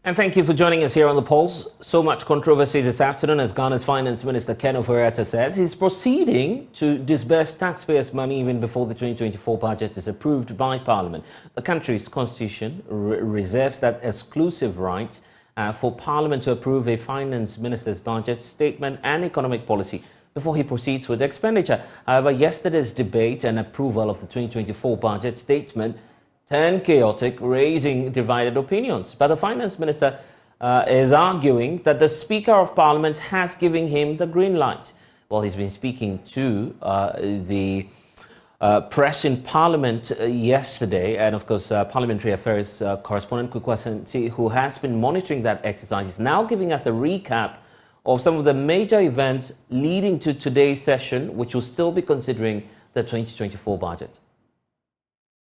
And thank you for joining us here on The Pulse. So much controversy this afternoon as Ghana's Finance Minister Ken Ofori-Atta says he's proceeding to disburse taxpayers' money even before the 2024 budget is approved by Parliament. The country's constitution reserves that exclusive right for Parliament to approve a Finance Minister's budget statement and economic policy before he proceeds with expenditure. However, yesterday's debate and approval of the 2024 budget statement turned chaotic, raising divided opinions. But the Finance Minister is arguing that the Speaker of Parliament has given him the green light. Well, he's been speaking to the press in Parliament yesterday, and of course, Parliamentary Affairs correspondent Kuku Asante, who has been monitoring that exercise, is now giving us a recap of some of the major events leading to today's session, which will still be considering the 2024 budget.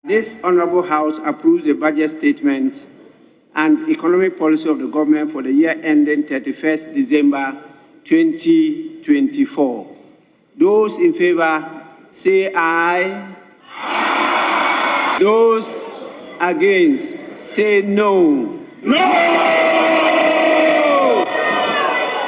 This Honourable House approves the budget statement and economic policy of the government for the year ending 31st December 2024. Those in favour say aye. Aye. Those against say no. No!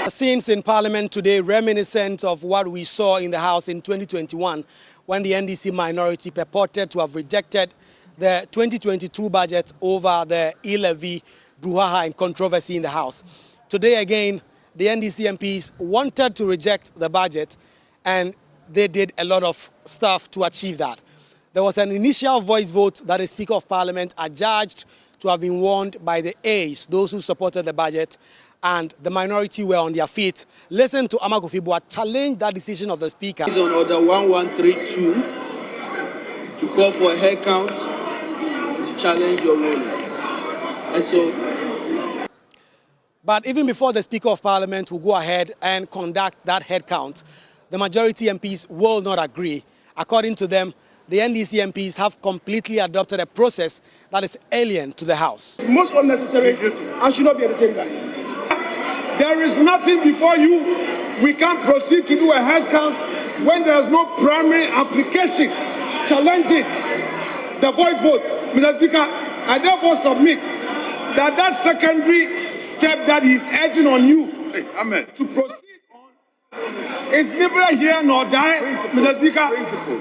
Scenes in Parliament today reminiscent of what we saw in the House in 2021 when the NDC minority purported to have rejected the 2022 budget over the e-levy brouhaha and controversy in the House. Today again, the NDC MPs wanted to reject the budget, and they did a lot of stuff to achieve that. There was an initial voice vote that the Speaker of Parliament adjudged to have been won by the A's, those who supported the budget, and the minority were on their feet. Listen to Amakofi-Boa challenge that decision of the Speaker. It's on Order 1132 to call for a head count to challenge your ruling. And so, but even before the Speaker of Parliament will go ahead and conduct that head count, the majority MPs will not agree. According to them, the NDC MPs have completely adopted a process that is alien to the House. It's most unnecessary and should not be entertained. There is nothing before you. We can't proceed to do a head count when there is no primary application challenging the voice vote. Mr. Speaker, I therefore submit that that secondary step that he is urging on you to proceed on is neither here nor there, Mr. Speaker.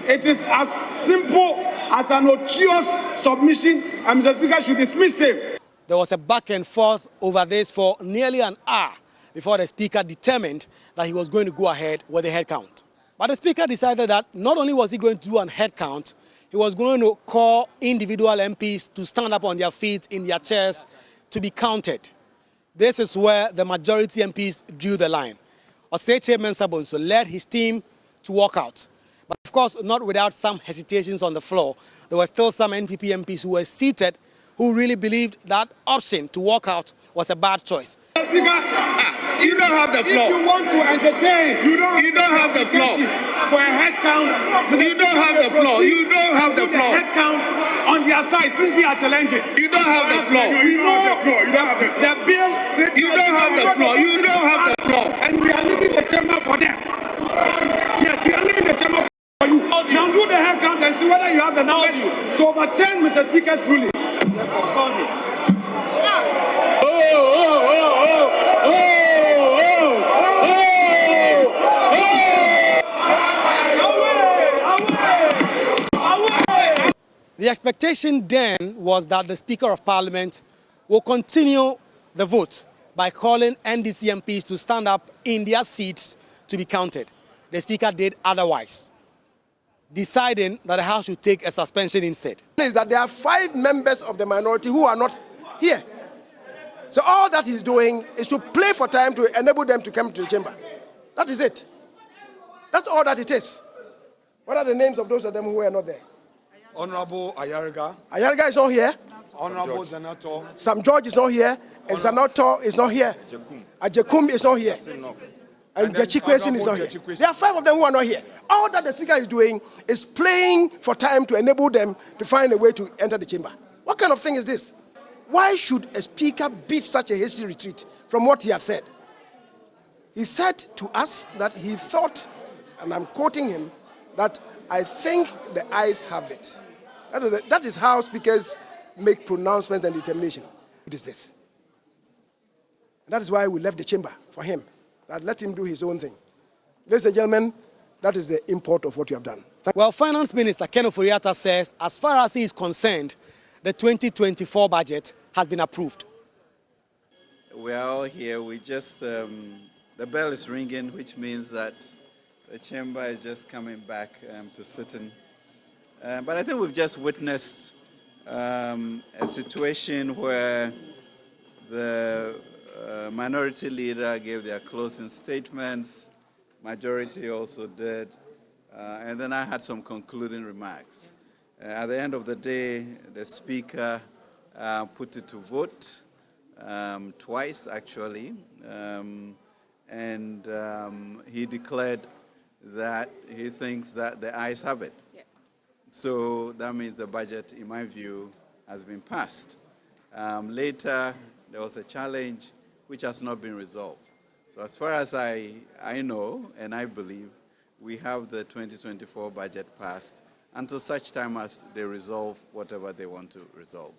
It is as simple as an odious submission, and Mr. Speaker should dismiss him. There was a back and forth over this for nearly an hour before the Speaker determined that he was going to go ahead with the head count. But the Speaker decided that not only was he going to do a head count, he was going to call individual MPs to stand up on their feet in their chairs to be counted. This is where the majority MPs drew the line. Oseche Mensah-Bonsu led his team to walk out. But of course, not without some hesitations on the floor. There were still some NPP MPs who were seated who really believed that option to walk out was a bad choice. Speaker, you don't have the floor. If you want to entertain, you don't have the floor. For a head count, you don't have the floor. You don't have the floor. Head count on their side since they are challenging. You don't have the floor. You know the bill. You don't have the floor. You don't have the floor. And we are leaving the chamber for them. Yes, we are leaving the chamber for you. Now do the head count and see whether you have the number to overturn Mr. Speaker's ruling. The expectation then was that the Speaker of Parliament will continue the vote by calling NDC MPs to stand up in their seats to be counted. The Speaker did otherwise, deciding that the House should take a suspension instead. Is that there are 5 members of the minority who are not here. So all that he's doing is to play for time to enable them to come to the chamber. That is it. That's all that it is. What are the names of those of them who are not there? Honorable Ayariga. Ayariga is not here. Honorable Zanato. Sam George is not here. And Zanato is not here. Ajekum is not here. And Jechikwesin is not here. There are 5 of them who are not here. All that the Speaker is doing is playing for time to enable them to find a way to enter the chamber. What kind of thing is this? Why should a Speaker beat such a hasty retreat from what he had said? He said to us that he thought, and I'm quoting him, that I think the ayes have it. That is how speakers make pronouncements and determination. It is this. That is why we left the chamber for him. That let him do his own thing. Ladies and gentlemen, that is the import of what you have done. Well, Finance Minister Ken Ofori-Atta says, as far as he is concerned, the 2024 budget has been approved. We are all here. We just, the bell is ringing, which means that the chamber is just coming back to sitting. But I think we've just witnessed a situation where the minority leader gave their closing statements, majority also did, and then I had some concluding remarks. At the end of the day, the speaker put it to vote twice, actually, and he declared that he thinks that the ayes have it. Yeah. So that means the budget, in my view, has been passed. Later, there was a challenge which has not been resolved. So as far as I know and I believe, we have the 2024 budget passed until such time as they resolve whatever they want to resolve.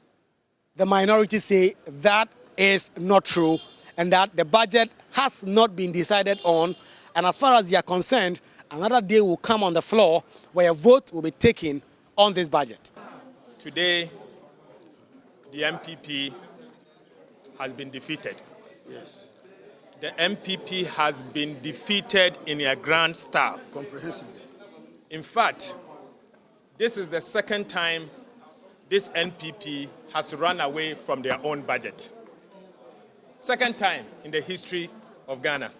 The minority say that is not true and that the budget has not been decided on. And as far as they are concerned, another day will come on the floor where a vote will be taken on this budget. Today, the MPP has been defeated. Yes. The MPP has been defeated in a grand style. Comprehensively. In fact, this is the second time this NPP has run away from their own budget. Second time in the history of Ghana.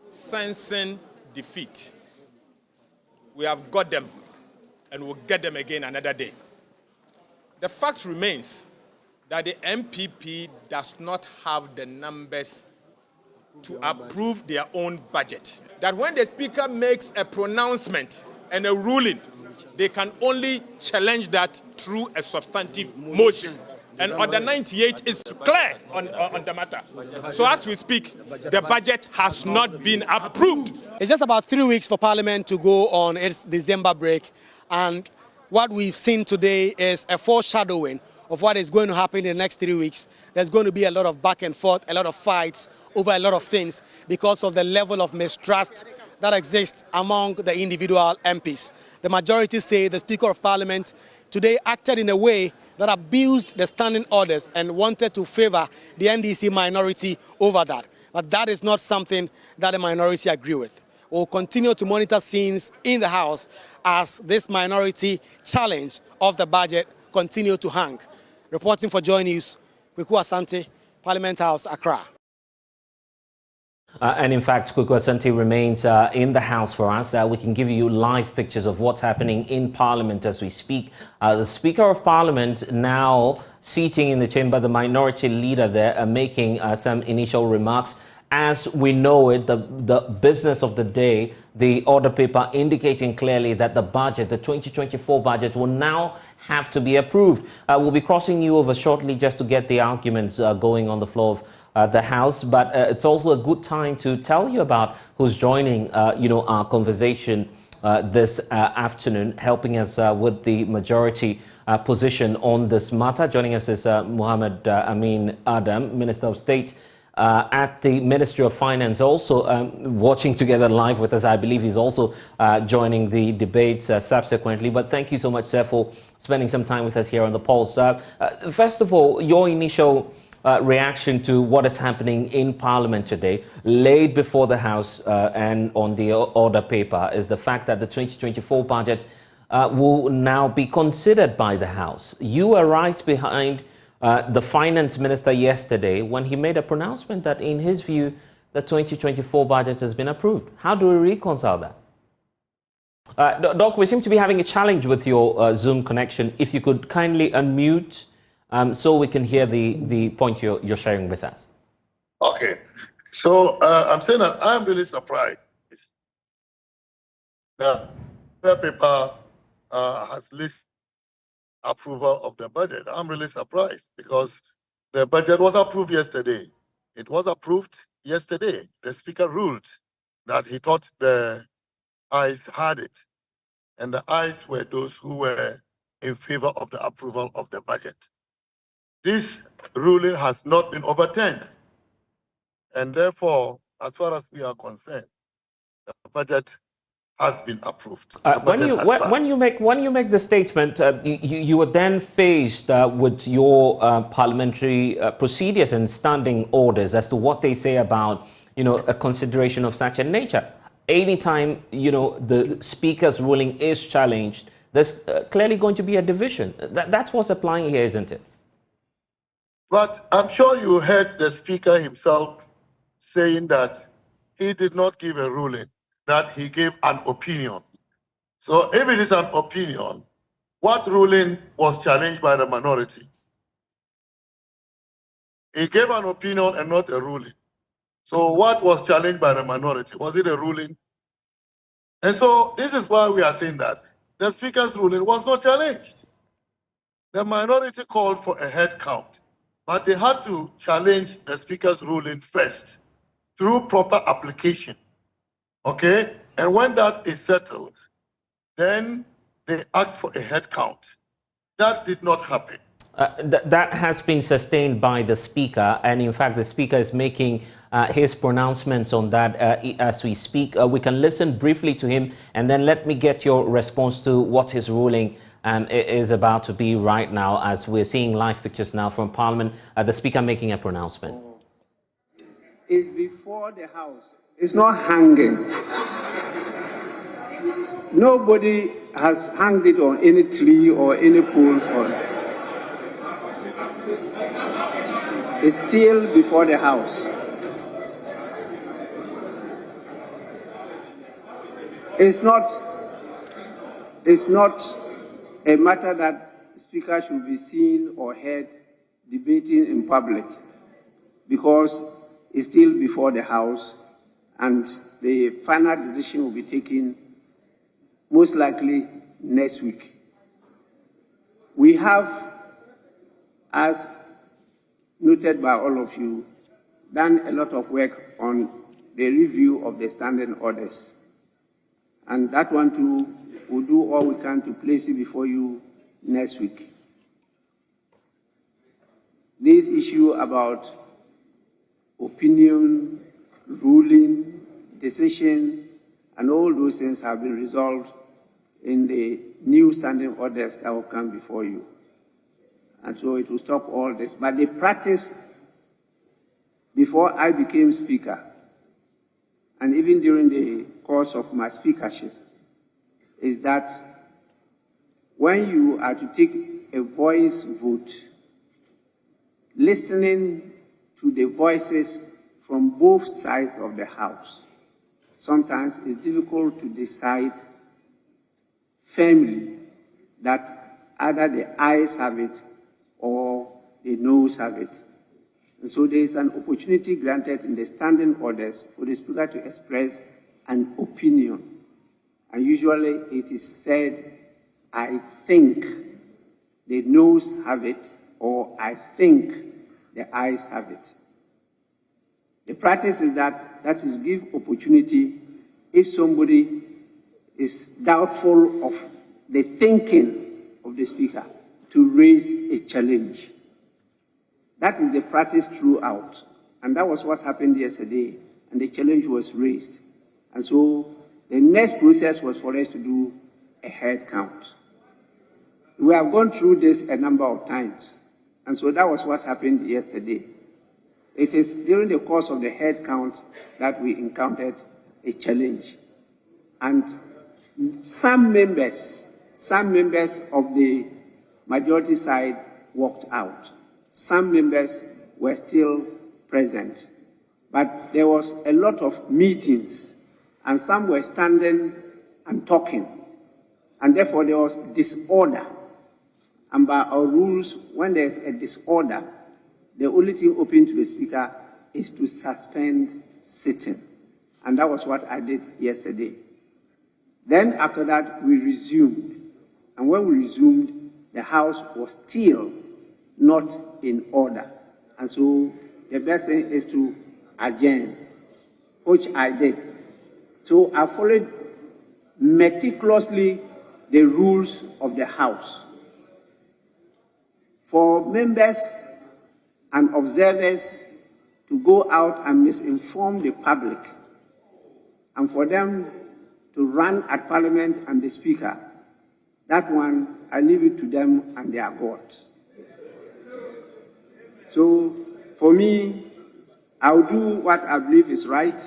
Sensing defeat. We have got them and we'll get them again another day. The fact remains that the MPP does not have the numbers to approve their own budget. That when the speaker makes a pronouncement and a ruling, they can only challenge that through a substantive motion. And Order 98 is clear on the matter. So as we speak, the budget has not been approved. It's just about 3 weeks for Parliament to go on its December break. And what we've seen today is a foreshadowing of what is going to happen in the next 3 weeks. There's going to be a lot of back and forth, a lot of fights over a lot of things because of the level of mistrust that exists among the individual MPs. The majority say the Speaker of Parliament today acted in a way that abused the standing orders and wanted to favor the NDC minority over that. But that is not something that the minority agree with. We'll continue to monitor scenes in the House as this minority challenge of the budget continue to hang. Reporting for Joy News, Kweku Asante, Parliament House, Accra. And in fact, Kweku Asante remains in the House for us. We can give you live pictures of what's happening in Parliament as we speak. The Speaker of Parliament now seating in the chamber, the minority leader there, making some initial remarks. As we know it, the business of the day, the order paper indicating clearly that the budget, the 2024 budget, will now have to be approved. We'll be crossing you over shortly just to get the arguments going on the floor of the House, but it's also a good time to tell you about who's joining, our conversation this afternoon, helping us with the majority position on this matter. Joining us is Muhammad Amin Adam, Minister of State at the Ministry of Finance, also watching together live with us. I believe he's also joining the debates subsequently. But thank you so much, sir, for spending some time with us here on the Pulse. First of all, your initial reaction to what is happening in Parliament today, laid before the House and on the order paper, is the fact that the 2024 budget will now be considered by the House. You were right behind the Finance Minister yesterday when he made a pronouncement that, in his view, the 2024 budget has been approved. How do we reconcile that? Doc, we seem to be having a challenge with your Zoom connection. If you could kindly unmute so we can hear the point you're sharing with us. Okay. So I'm saying that I'm really surprised. The paper has listed approval of the budget. I'm really surprised because the budget was approved yesterday. It was approved yesterday. The Speaker ruled that he thought the ayes had it, and the ayes were those who were in favor of the approval of the budget. This ruling has not been overturned. And therefore, as far as we are concerned, the budget has been approved. When you make the statement, you were then faced with your parliamentary procedures and standing orders as to what they say about a consideration of such a nature. Anytime the speaker's ruling is challenged, there's clearly going to be a division. That's what's applying here, isn't it? But I'm sure you heard the speaker himself saying that he did not give a ruling, that he gave an opinion. So if it is an opinion, what ruling was challenged by the minority? He gave an opinion and not a ruling. So what was challenged by the minority? Was it a ruling? And so this is why we are saying that the speaker's ruling was not challenged. The minority called for a head count, but they had to challenge the speaker's ruling first through proper application. Okay? And when that is settled, then they asked for a head count. That did not happen. That has been sustained by the speaker, and in fact the speaker is making his pronouncements on that as we speak. We can listen briefly to him, and then let me get your response to what his ruling is about to be right now, as we're seeing live pictures now from Parliament. The speaker making a pronouncement. It's before the House. It's not hanging. Nobody has hung it on any tree or any pole. It's still before the House. It's not a matter that Speaker should be seen or heard debating in public, because it's still before the House, and the final decision will be taken most likely next week. We have, as noted by all of you, done a lot of work on the review of the standing orders. And that one too, we'll do all we can to place it before you next week. This issue about opinion, ruling, decision, and all those things have been resolved in the new standing orders that will come before you. And so it will stop all this. But the practice before I became Speaker, and even during the course of my speakership, is that when you are to take a voice vote, listening to the voices from both sides of the House, sometimes it's difficult to decide firmly that either the ayes have it or the noes have it. And so there is an opportunity granted in the standing orders for the Speaker to express an opinion. And usually it is said, I think the noes have it, or I think the ayes have it. The practice is that is give opportunity if somebody is doubtful of the thinking of the Speaker to raise a challenge. That is the practice throughout. And that was what happened yesterday. And the challenge was raised. And so the next process was for us to do a head count. We have gone through this a number of times. And so that was what happened yesterday. It is during the course of the head count that we encountered a challenge. And some members of the majority side walked out. Some members were still present. But there was a lot of meetings, and some were standing and talking. And therefore there was disorder. And by our rules, when there's a disorder, the only thing open to the Speaker is to suspend sitting. And that was what I did yesterday. Then after that, we resumed. And when we resumed, the House was still not in order. And so the best thing is to adjourn, which I did. So I followed meticulously the rules of the House. For members and observers to go out and misinform the public, and for them to run at Parliament and the Speaker, that one, I leave it to them and their God. So, for me, I'll do what I believe is right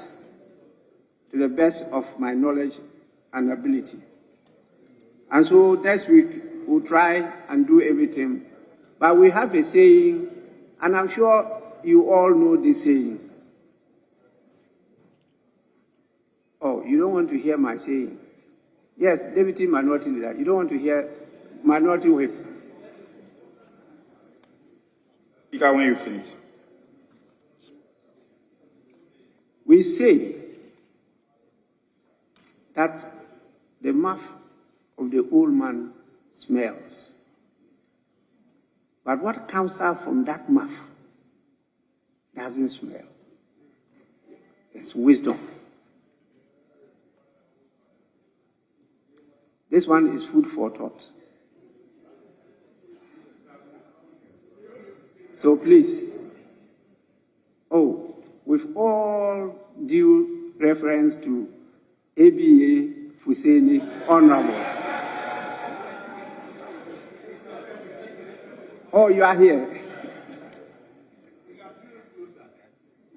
to the best of my knowledge and ability. And so next week, we'll try and do everything. But we have a saying, and I'm sure you all know this saying. Oh, you don't want to hear my saying? Yes, Deputy Minority Leader, you don't want to hear Minority Whip? Speaker, when you finish. We say that the mouth of the old man smells. But what comes out from that mouth doesn't smell. It's wisdom. This one is food for thought. So please, with all due reference to ABA Fuseni Honorable. Oh, you are here.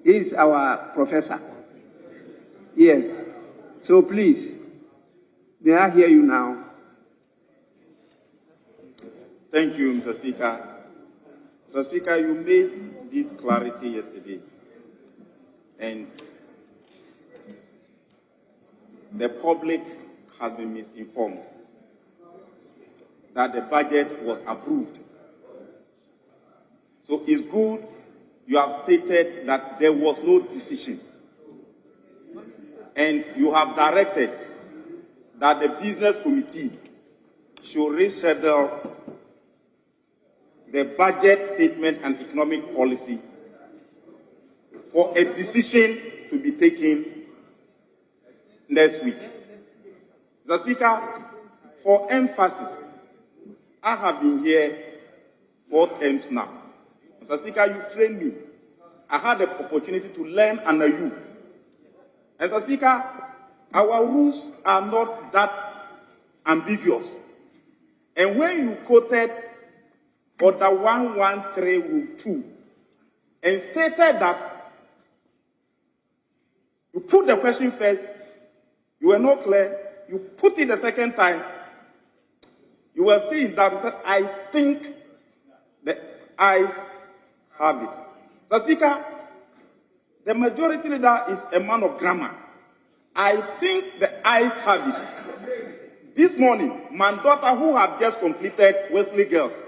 He's our professor. Yes. So please, may I hear you now? Thank you, Mr. Speaker. Mr. Speaker, you made this clarity yesterday. And the public has been misinformed that the budget was approved. So it's good you have stated that there was no decision. And you have directed that the business committee should reschedule the budget statement and economic policy for a decision to be taken next week. Mr. Speaker, for emphasis, I have been here 4 terms now. Mr. Speaker, you trained me. I had the opportunity to learn under you. And Mr. Speaker, our rules are not that ambiguous. And when you quoted Order 113 Rule 2 and stated that you put the question first, you were not clear, you put it the second time, you were still in doubt. You said, I think the ayes have it. So, Speaker, the majority leader is a man of grammar. I think the ayes have it. This morning, my daughter, who had just completed Wesley Girls,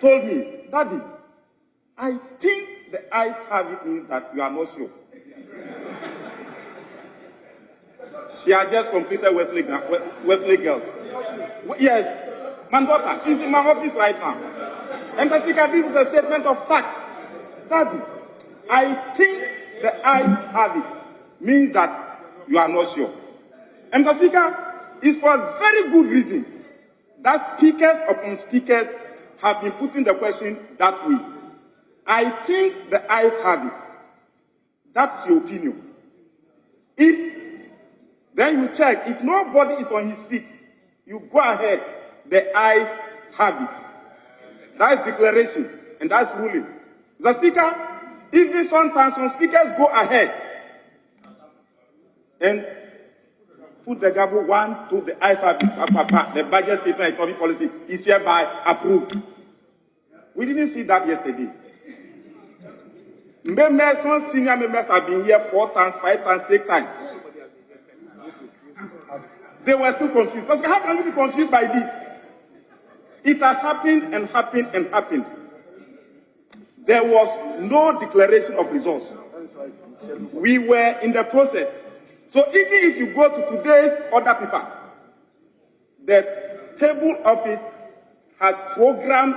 told me, Daddy, I think the ayes have it means that you are not sure. She had just completed Wesley Girls. Yes, my daughter, she's in my office right now. And Mr. Speaker, this is a statement of fact. Daddy, I think the ayes have it means that you are not sure. And Mr. Speaker, it's for very good reasons that speakers upon speakers have been putting the question that way. I think the ayes have it. That's your opinion. Then you check. If nobody is on his feet, you go ahead. The ayes have it. That's declaration, and that's ruling. The Speaker, even sometimes some speakers go ahead and put the gavel 1, 2, the ayes have it. The budget statement and economic policy is hereby approved. We didn't see that yesterday. Some senior members have been here 4 times, 5 times, 6 times. They were still confused. But how can you be confused by this? It has happened and happened and happened. There was no declaration of results. We were in the process. So even if you go to today's order paper, the table office has programmed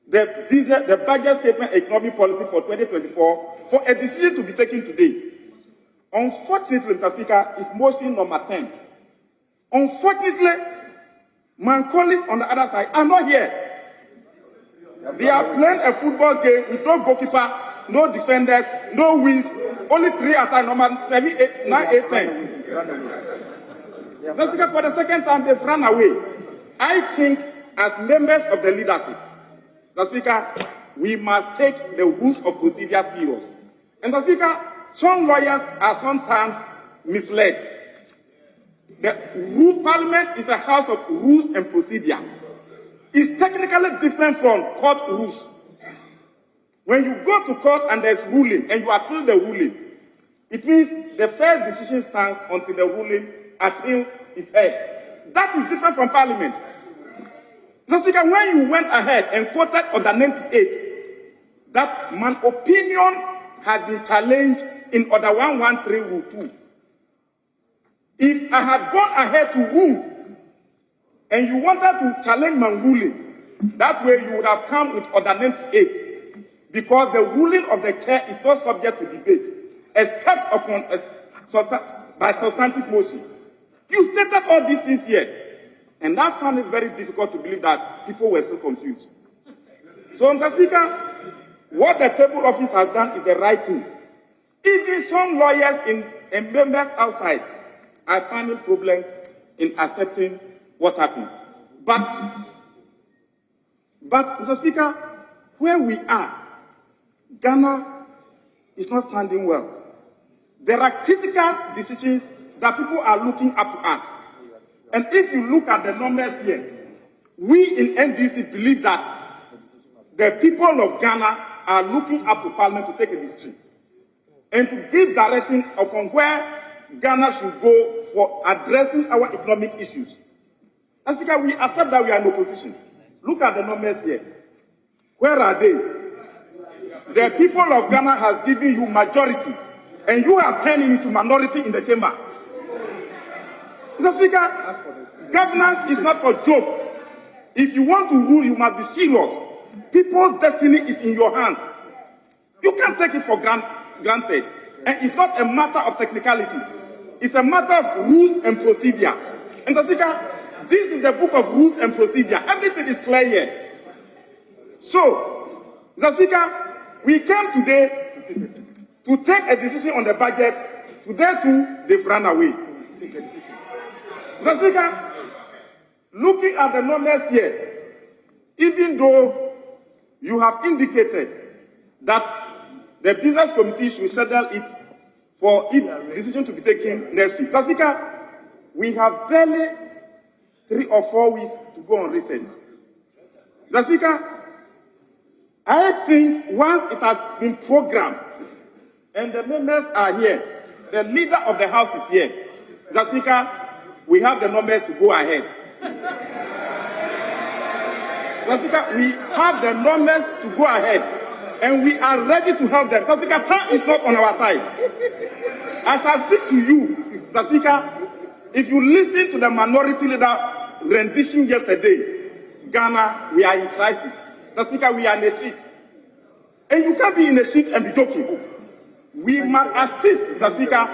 the budget statement economic policy for 2024 for a decision to be taken today. Unfortunately, Mr. Speaker, it's motion number 10. Unfortunately, my colleagues on the other side are not here. They are playing a football game with no goalkeeper no defenders, no wins, only 3 attacks, number 7, 8, 9, 8, 10. Mr. Speaker, for the second time, they've run away. I think, as members of the leadership, Mr. Speaker, we must take the rules of procedure serious. And Mr. Speaker, some lawyers are sometimes misled. The Parliament is a house of rules and procedure. It's technically different from court rules. When you go to court and there's ruling and you appeal the ruling, it means the first decision stands until the ruling appeal is heard. That is different from Parliament. Mr. Speaker, when you went ahead and quoted Order 98, that my opinion had been challenged in Order 113 Rule 2. If I had gone ahead to rule and you wanted to challenge my ruling, that way you would have come with Order 98, because the ruling of the chair is not subject to debate, except upon by substantive motion. You stated all these things here, and that found it very difficult to believe that people were so confused. So, Mr. Speaker, what the table office has done is the right thing. Even some lawyers and members outside are finding problems in accepting what happened. But, Mr. Speaker, where we are, Ghana is not standing well. There are critical decisions that people are looking up to us. And if you look at the numbers here, we in NDC believe that the people of Ghana are looking up to Parliament to take a decision and to give direction upon where Ghana should go for addressing our economic issues. Mr. Speaker, we accept that we are in opposition. Look at the numbers here. Where are they? The people of Ghana has given you majority, and you have turned into minority in the chamber. Mr. Speaker, governance is not for joke. If you want to rule, you must be serious. People's destiny is in your hands. You can't take it for granted. And it's not a matter of technicalities. It's a matter of rules and procedure. And Mr. Speaker, this is the book of rules and procedure. Everything is clear here. So, Mr. Speaker, we came today to take a decision on the budget. Today too, they've run away. Mr. Speaker, looking at the numbers here, even though you have indicated that the business committee should settle it for its decision to be taken next week. Mr. Speaker, we have barely 3 or 4 weeks to go on recess. Mr. Speaker, I think once it has been programmed and the members are here, the leader of the house is here. Mr. Speaker, we have the numbers to go ahead. Mr. Speaker, we have the numbers to go ahead, and we are ready to help them. Mr. Speaker, time is not on our side. As I speak to you, Mr. Speaker, if you listen to the minority leader rendition yesterday, Ghana, we are in crisis. Mr. Speaker, we are in a street. And you can't be in a street and be joking. We must assist, Mr. Speaker,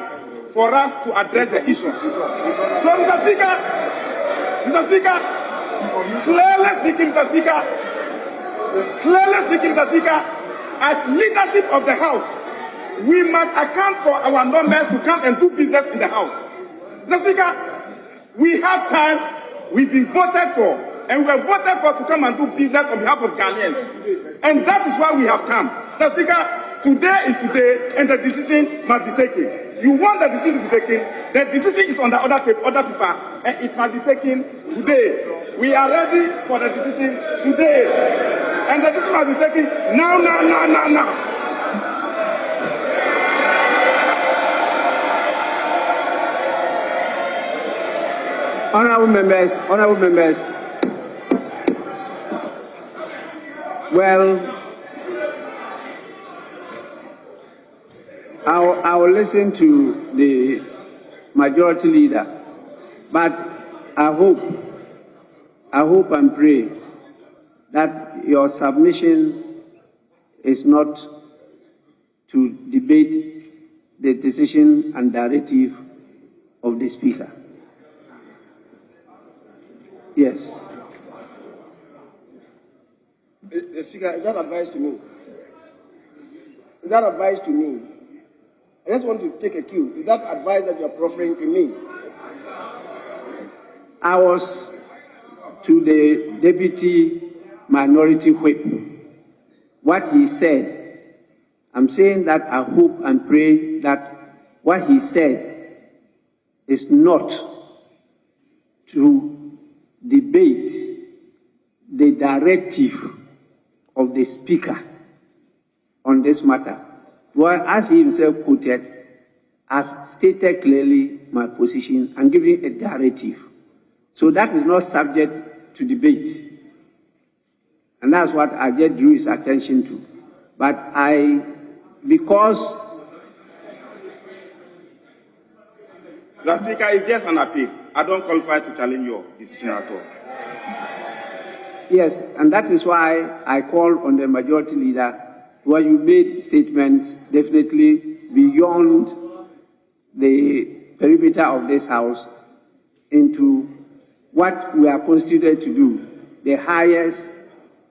for us to address the issues. So, Mr. Speaker, clearly speaking, Mr. Speaker, as leadership of the House, we must account for our numbers to come and do business in the House. Mr. Speaker, we have time, we've been voted for, and we are voted for to come and do business on behalf of Ghanaians. And that is why we have come. Mr. Speaker, today is today, and the decision must be taken. You want the decision to be taken, the decision is on the other paper, and it must be taken today. We are ready for the decision today. And the decision must be taken now. Honorable members. Well, I will listen to the majority leader, but I hope and pray that your submission is not to debate the decision and directive of the Speaker. Yes. The Speaker, is that advice to me? Is that advice to me? I just want to take a cue. Is that advice that you are proffering to me? I was to the Deputy Minority Whip. What he said, I'm saying that I hope and pray that what he said is not to debate the directive of the Speaker on this matter. Well, as he himself quoted, I've stated clearly my position and given a directive. So that is not subject to debate. And that's what I just drew his attention to. But because the Speaker is just an appeal. I don't qualify to challenge your decision at all. yes, and that is why I call on the majority leader, where you made statements definitely beyond the perimeter of this House into what we are constituted to do, the highest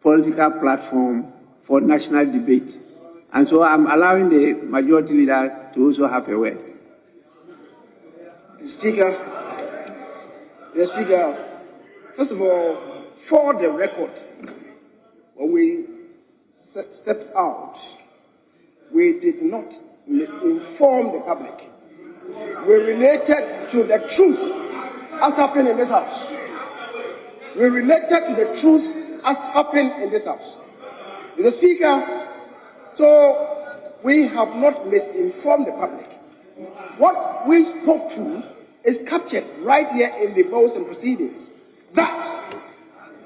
political platform for national debate. And so I'm allowing the majority leader to also have a word. The Speaker, first of all, for the record, when we stepped out, we did not misinform the public. We related to the truth as happened in this House. We related to the truth as happened in this House. Mr. Speaker, so we have not misinformed the public. What we spoke to is captured right here in the votes and proceedings. That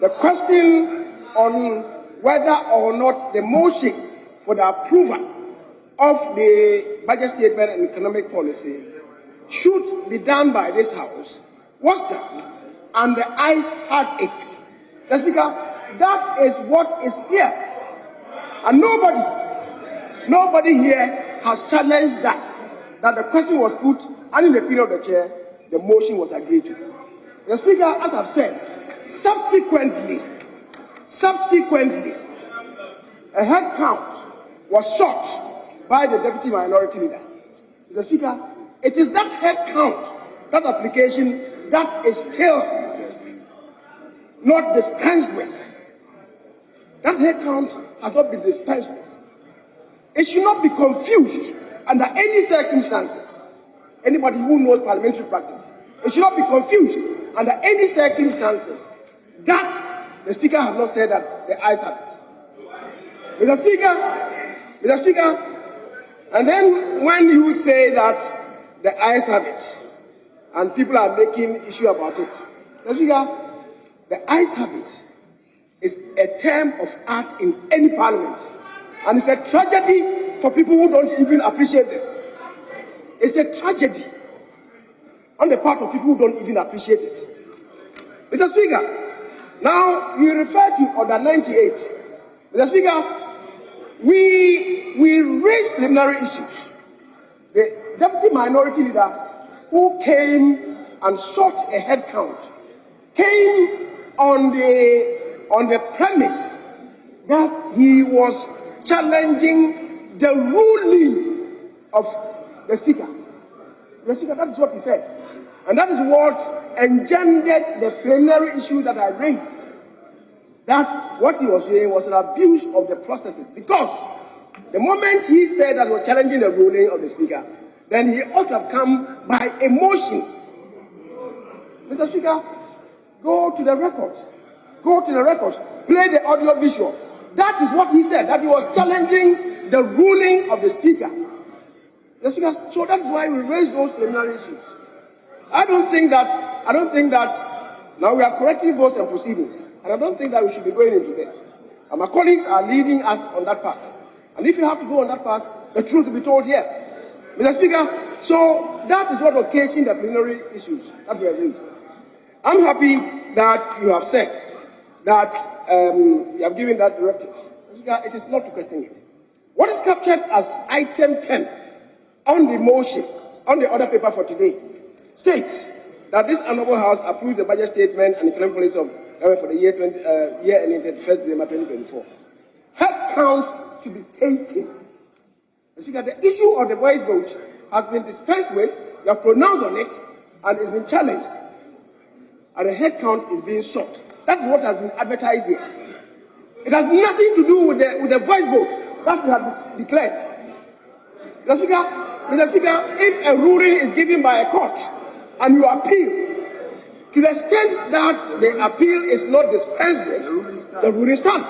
the question on whether or not the motion for the approval of the budget statement and economic policy should be done by this House was done, and the ayes had it. The Speaker, that is what is here. And nobody here has challenged that the question was put, and in the period of the chair, the motion was agreed to. The Speaker, as I've said, subsequently, a head count was sought by the Deputy Minority Leader. The Speaker, it is that head count, that application, that is still not dispensed with. That head count has not been dispensed with. It should not be confused under any circumstances. Anybody who knows parliamentary practice, it should not be confused under any circumstances that the Speaker has not said that the ayes have it. Mr. Speaker, and then when you say that the ayes have it, and people are making issue about it, Mr. Speaker, the ayes have it is a term of art in any parliament. And it's a tragedy for people who don't even appreciate this. It's a tragedy on the part of people who don't even appreciate it. Mr. Speaker, now you refer to Order 98. Mr. Speaker, we raised preliminary issues. The Deputy Minority Leader who came and sought a head count came on the premise that he was challenging the ruling of the Speaker. The Speaker, that is what he said. And that is what engendered the plenary issue that I raised. That what he was doing was an abuse of the processes. Because the moment he said that he was challenging the ruling of the Speaker, then he ought to have come by a motion. Mr. Speaker, go to the records. Go to the records. Play the audio visual. That is what he said, that he was challenging the ruling of the Speaker. The Speaker, so that is why we raised those preliminary issues. I don't think that now we are correcting votes and proceedings, and I don't think that we should be going into this. And my colleagues are leading us on that path. And if you have to go on that path, the truth will be told here. Mr. Speaker, so that is what occasioned the plenary issues that were raised. I'm happy that you have said that you have given that directive. It is not to question it. What is captured as item 10 on the motion, on the order paper for today, states that this honourable House approved the budget statement and economic policy of government for the year ending 31st December 2024. Head count to be taken. Speaker, the issue of the voice vote has been dispensed with, you have pronounced on it, and it's been challenged. And the head count is being sought. That is what has been advertised here. It has nothing to do with the voice vote that we have declared. Mr. Speaker, if a ruling is given by a court and you appeal, to the extent that the appeal is not dispensed with, the ruling stands.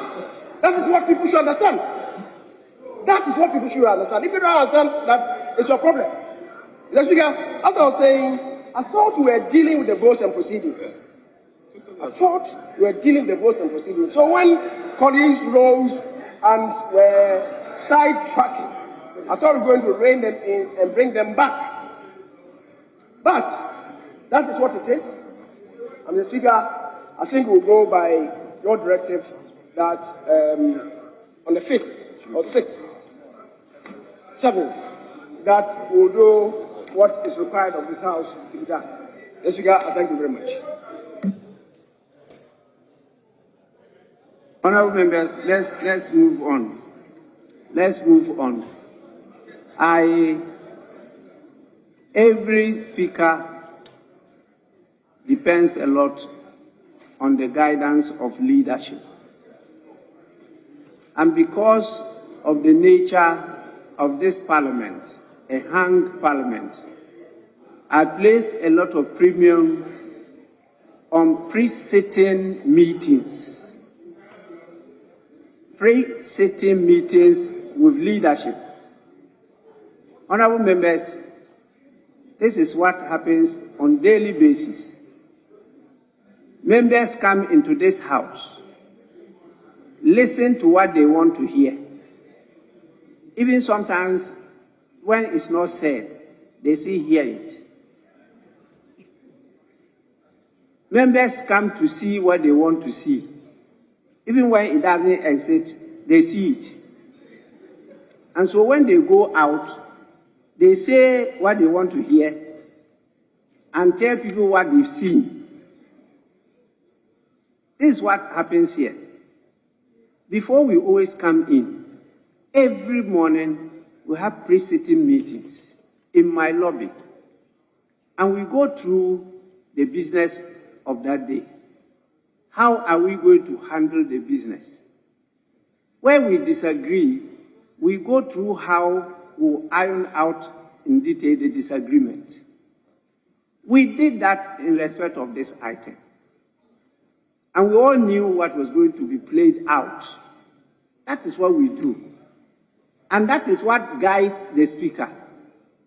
That is what people should understand. That is what people should understand. If you don't understand, that is your problem. Mr. Speaker, as I was saying, I thought we were dealing with the votes and proceedings. So when colleagues rose and were sidetracking, I thought we were going to rein them in and bring them back. But that is what it is. And Mr. Speaker, I think we'll go by your directive that on the 5th or 6th, 7th, that we'll do what is required of this House to be done. Mr. Speaker, I thank you very much. Honourable members, let's move on. Every speaker depends a lot on the guidance of leadership. And because of the nature of this parliament, a hung parliament, I place a lot of premium on pre-sitting meetings. Pre-sitting meetings with leadership. Honourable members, this is what happens on a daily basis. Members come into this house, listen to what they want to hear. Even sometimes, when it's not said, they still hear it. Members come to see what they want to see. Even when it doesn't exist, they see it. And so when they go out, they say what they want to hear and tell people what they've seen. This is what happens here. Before we always come in, every morning we have pre-sitting meetings in my lobby. And we go through the business of that day. How are we going to handle the business? When we disagree, we go through how we'll iron out in detail the disagreement. We did that in respect of this item. And we all knew what was going to be played out. That is what we do. And that is what guides the speaker.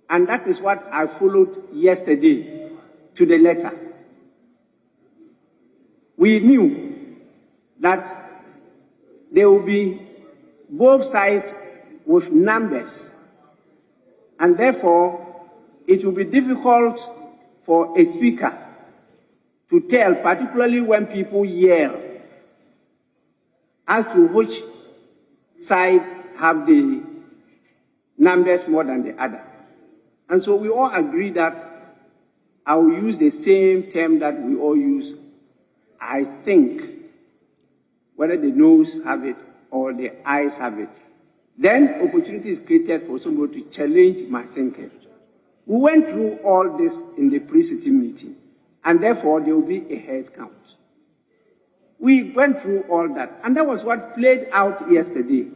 And that is what I followed yesterday to the letter. We knew that there will be both sides with numbers, and therefore it will be difficult for a speaker to tell, particularly when people yell, as to which side have the numbers more than the other. And so we all agree that I will use the same term that we all use. I think, whether the nose have it or the eyes have it. Then opportunity is created for somebody to challenge my thinking. We went through all this in the pre-sitting meeting, and therefore there will be a head count. We went through all that, and that was what played out yesterday.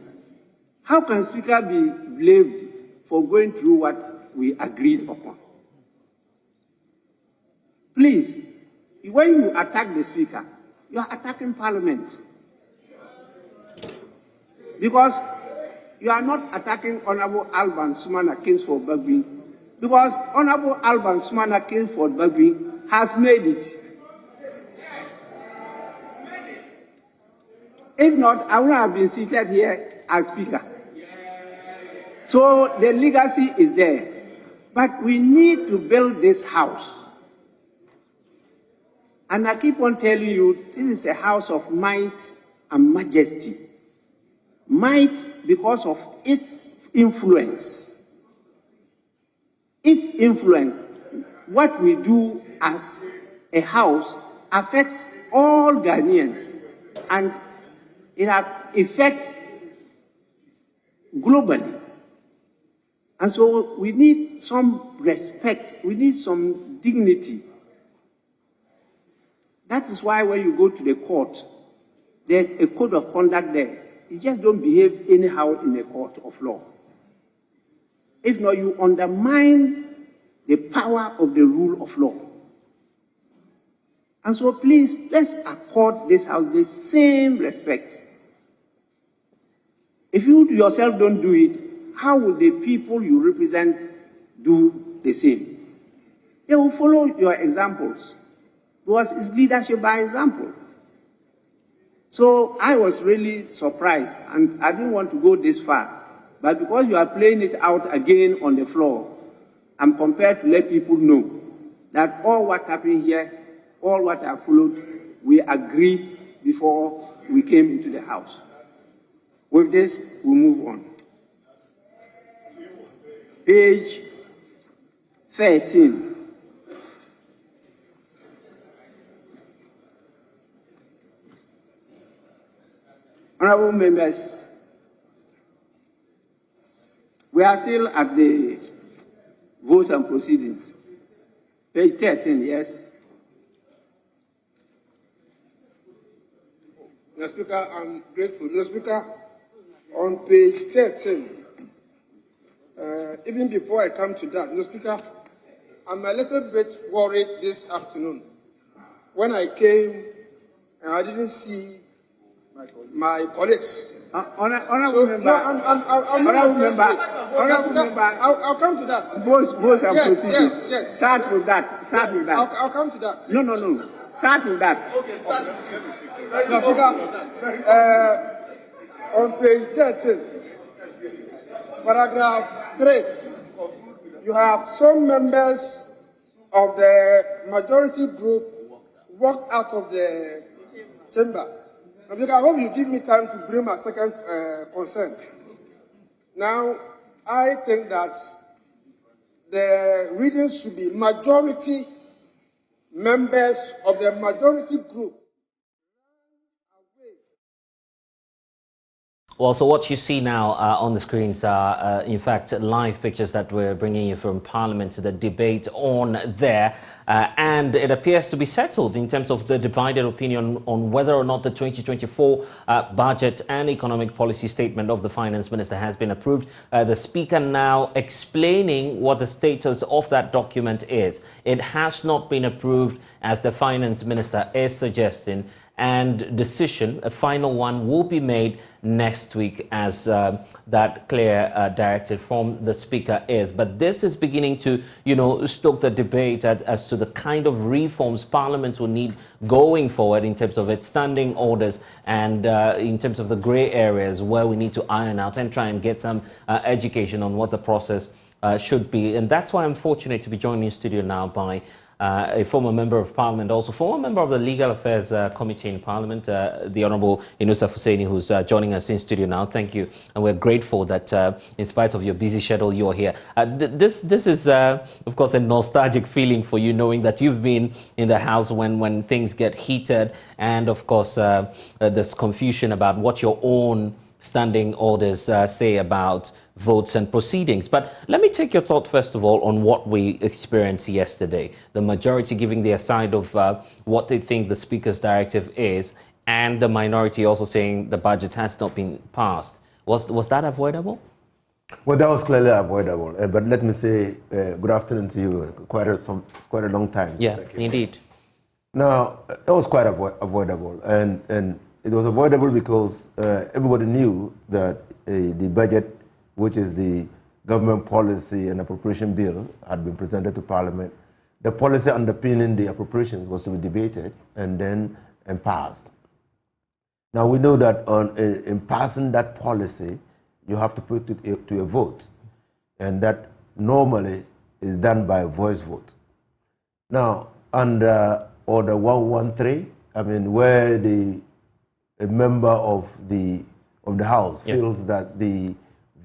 How can Speaker be blamed for going through what we agreed upon? Please, when you attack the Speaker, you are attacking Parliament. Because you are not attacking Honourable Alban Sumana Kingsford Bagby, because Honourable Alban Sumana Kingsford Bagby has made it. If not, I would have been seated here as Speaker. So the legacy is there. But we need to build this house. And I keep on telling you, this is a house of might and majesty. Might because of its influence. Its influence, what we do as a house, affects all Ghanaians. And it has effect globally. And so we need some respect, we need some dignity. That is why when you go to the court, there's a code of conduct there. You just don't behave anyhow in a court of law. If not, you undermine the power of the rule of law. And so please, let's accord this house the same respect. If you yourself don't do it, how will the people you represent do the same? They will follow your examples, because it's leadership by example. So I was really surprised, and I didn't want to go this far. But because you are playing it out again on the floor, I'm compelled to let people know that all what happened here, all what I followed, we agreed before we came into the house. With this, we move on. Page 13. Honorable members, we are still at the votes and proceedings. Page 13, yes. Mr. Speaker, I'm grateful. Mr. Speaker, on page 13, even before I come to that, Mr. Speaker, I'm a little bit worried this afternoon. When I came, and I didn't see my colleagues. Honorable member, I'll come to that. Votes and proceedings. Yes. Start with that. I'll come to that. No. Start with that. Mr. Speaker, on page 13, paragraph 3, you have some members of the majority group walked out of the chamber. Mr. Speaker, I hope you give me time to bring my second concern. Now, I think that the reading should be majority members of the majority group. Well, so what you see now on the screens are, in fact, live pictures that we're bringing you from Parliament, the debate on there. And it appears to be settled in terms of the divided opinion on whether or not the 2024 budget and economic policy statement of the Finance Minister has been approved. The Speaker now explaining what the status of that document is. It has not been approved, as the Finance Minister is suggesting, and decision, a final one, will be made next week, as that clear directive from the Speaker is. But this is beginning to, stoke the debate as to the kind of reforms Parliament will need going forward in terms of its standing orders and in terms of the grey areas where we need to iron out and try and get some education on what the process should be. And that's why I'm fortunate to be joined in studio now by a former member of Parliament, also former member of the Legal Affairs Committee in Parliament, the Honourable Inusa Hussaini, who's joining us in studio now. Thank you. And we're grateful that in spite of your busy schedule, you're here. This is, of course, a nostalgic feeling for you, knowing that you've been in the House when things get heated, and, of course, there's confusion about what your own standing orders say about votes and proceedings. But let me take your thought, first of all, on what we experienced yesterday. The majority giving their side of what they think the Speaker's directive is, and the minority also saying the budget has not been passed. Was that avoidable? Well, that was clearly avoidable. But let me say good afternoon to you. Quite a long time. Yeah, indeed. Now, that was quite avoidable. And it was avoidable because everybody knew that the budget, which is the government policy and appropriation bill, had been presented to Parliament. The policy underpinning the appropriations was to be debated and then passed. Now we know that in passing that policy, you have to put it to a vote, and that normally is done by a voice vote. Now, under Order 113, where a member of the House feels that the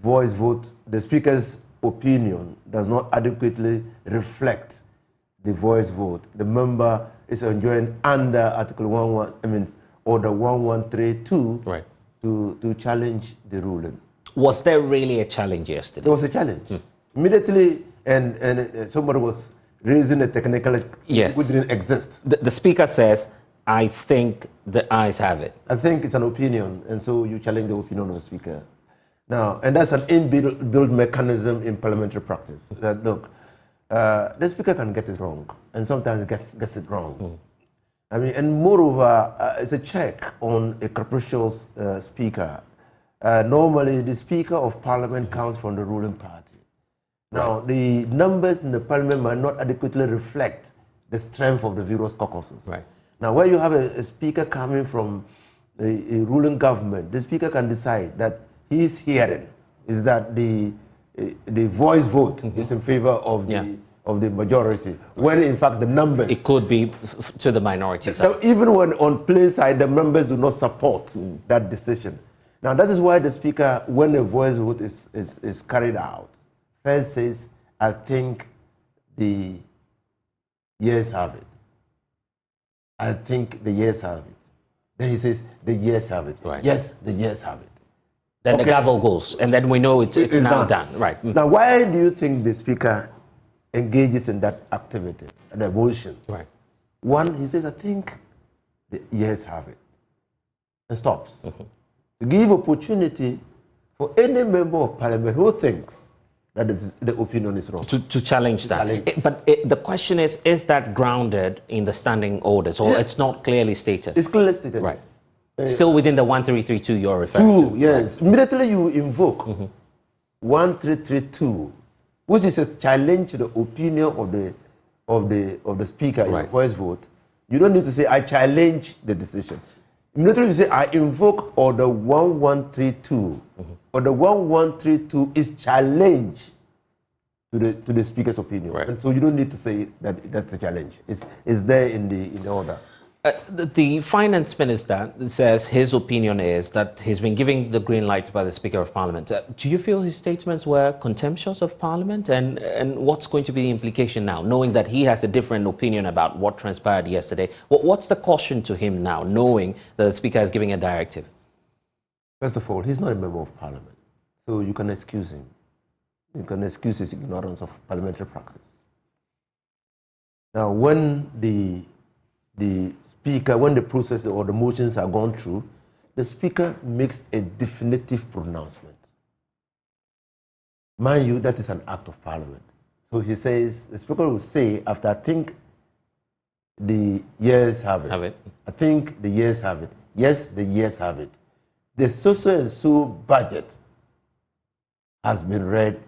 voice vote, the Speaker's opinion does not adequately reflect the voice vote, the member is enjoined under Article 11, Order 1132, right, to challenge the ruling. Was there really a challenge yesterday? There was a challenge. Immediately, and somebody was raising a technical yes. which didn't exist. The speaker says, I think the ayes have it. I think it's an opinion, and so you challenge the opinion of the speaker. Now, and that's an inbuilt mechanism in parliamentary practice. That look, the speaker can get it wrong, and sometimes gets it wrong. I mean, and moreover, it's a check on a capricious speaker. Normally, the Speaker of Parliament comes from the ruling party. Now, the numbers in the Parliament might not adequately reflect the strength of the various caucuses. Right. Now, where you have a speaker coming from a ruling government, the speaker can decide that his hearing is that the voice vote is in favor of the majority, when in fact the numbers... It could be to the minority side. So even when on plain side, the members do not support that decision. Now, that is why the speaker, when the voice vote is carried out, first says, I think the yes have it. I think the yes have it. Then he says, the yes have it. Right. Yes, the yes have it. Then the gavel goes, and then we know it's now done. Right. Now, why do you think the speaker engages in that activity and emotions? Right. One, he says, I think the yes have it, and stops. To give opportunity for any member of parliament who thinks that the opinion is wrong. To challenge that. But the question is that grounded in the standing orders, or it's not clearly stated? It's clearly stated. Right. Still within the 1332 you're referring to? Yes. Right. Immediately you invoke 1332, which is a challenge to the opinion of the speaker in the voice vote. You don't need to say, I challenge the decision. Immediately you say, I invoke Order 1132. Order 1132 is challenge to the speaker's opinion. Right. And so you don't need to say that that's a challenge. It's there in the order. The finance minister says his opinion is that he's been given the green light by the Speaker of Parliament. Do you feel his statements were contemptuous of Parliament? And what's going to be the implication now, knowing that he has a different opinion about what transpired yesterday? What's the caution to him now, knowing that the Speaker is giving a directive? First of all, he's not a member of Parliament, so you can excuse him. You can excuse his ignorance of parliamentary practice. Now, when the speaker, when the process or the motions are gone through, the speaker makes a definitive pronouncement. Mind you, that is an act of parliament. So he says, the speaker will say, after I think the years have it. I think the years have it. Yes, the years have it. The so and so budget has been read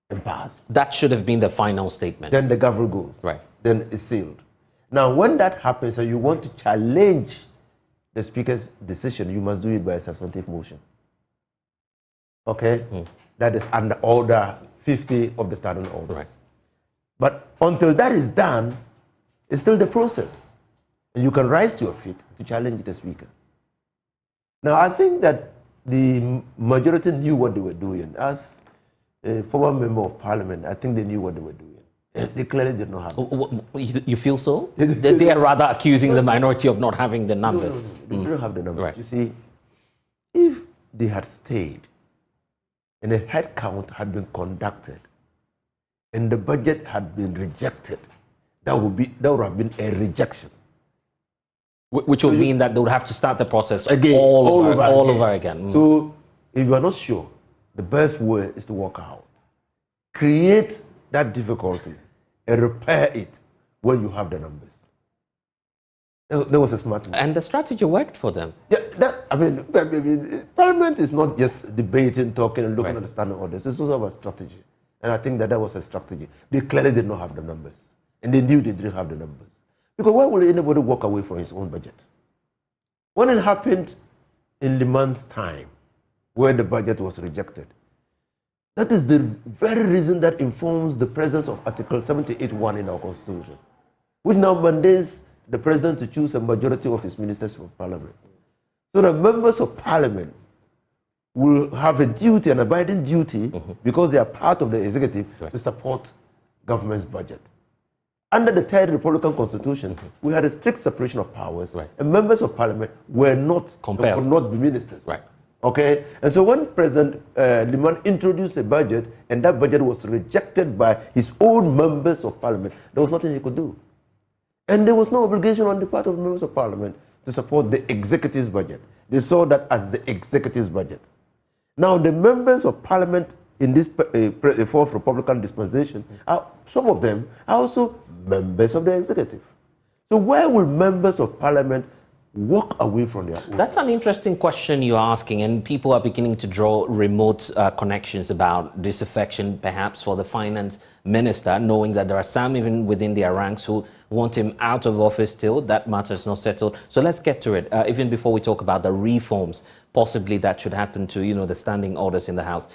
and passed. That should have been the final statement. Then the gavel goes. Right. Then it's sealed. Now, when that happens and you want to challenge the speaker's decision, you must do it by a substantive motion. Okay? That is under Order 50 of the Standing Orders. Right. But until that is done, it's still the process. And you can rise to your feet to challenge the speaker. Now, I think that the majority knew what they were doing. As a former member of Parliament, I think they knew what they were doing. They clearly did not have it. You feel so? They are rather accusing the minority of not having the numbers. No. They didn't have the numbers. Right. You see, if they had stayed and a head count had been conducted and the budget had been rejected, that would have been a rejection. Which would mean that they would have to start the process again, all over again. So if you are not sure, the best way is to walk out. Create that difficulty and repair it when you have the numbers. That was a smart move. And the strategy worked for them. Yeah, I mean, Parliament is not just debating, talking, and looking at the standing orders. It's also about strategy. And I think that was a strategy. They clearly did not have the numbers. And they knew they didn't have the numbers. Because why would anybody walk away from his own budget? When it happened in the month's time, where the budget was rejected, that is the very reason that informs the presence of Article 78(1) in our Constitution, which now mandates the President to choose a majority of his ministers from Parliament. So the members of Parliament will have a duty, an abiding duty, because they are part of the executive, to support government's budget. Under the Third Republican Constitution, we had a strict separation of powers, and members of Parliament were not compelled, could not be ministers Okay, and so when President Liman introduced a budget and that budget was rejected by his own members of parliament, there was nothing he could do. And there was no obligation on the part of members of parliament to support the executive's budget. They saw that as the executive's budget. Now, the members of parliament in this fourth Republican dispensation, some of them are also members of the executive. So where will members of parliament walk away from their own? That's an interesting question you're asking, and people are beginning to draw remote connections about disaffection, perhaps, for the finance minister, knowing that there are some even within their ranks who want him out of office still. That matter is not settled. So let's get to it, even before we talk about the reforms, possibly that should happen to, the standing orders in the House.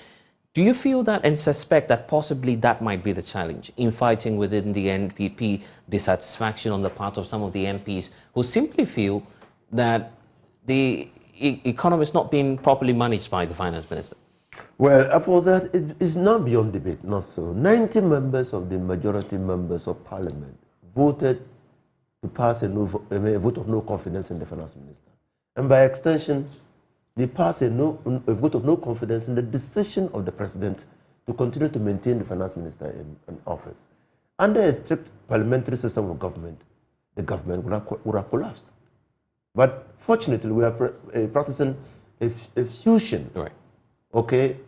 Do you feel that and suspect that possibly that might be the challenge in fighting within the NPP, dissatisfaction on the part of some of the MPs who simply feel that the economy is not being properly managed by the finance minister? Well, for that, it is not beyond debate, not so. 90 members of the majority members of parliament voted to pass a vote of no confidence in the finance minister. And by extension, they passed a vote of no confidence in the decision of the president to continue to maintain the finance minister in office. Under a strict parliamentary system of government, the government would have collapsed. But fortunately, we are practicing a fusion, right,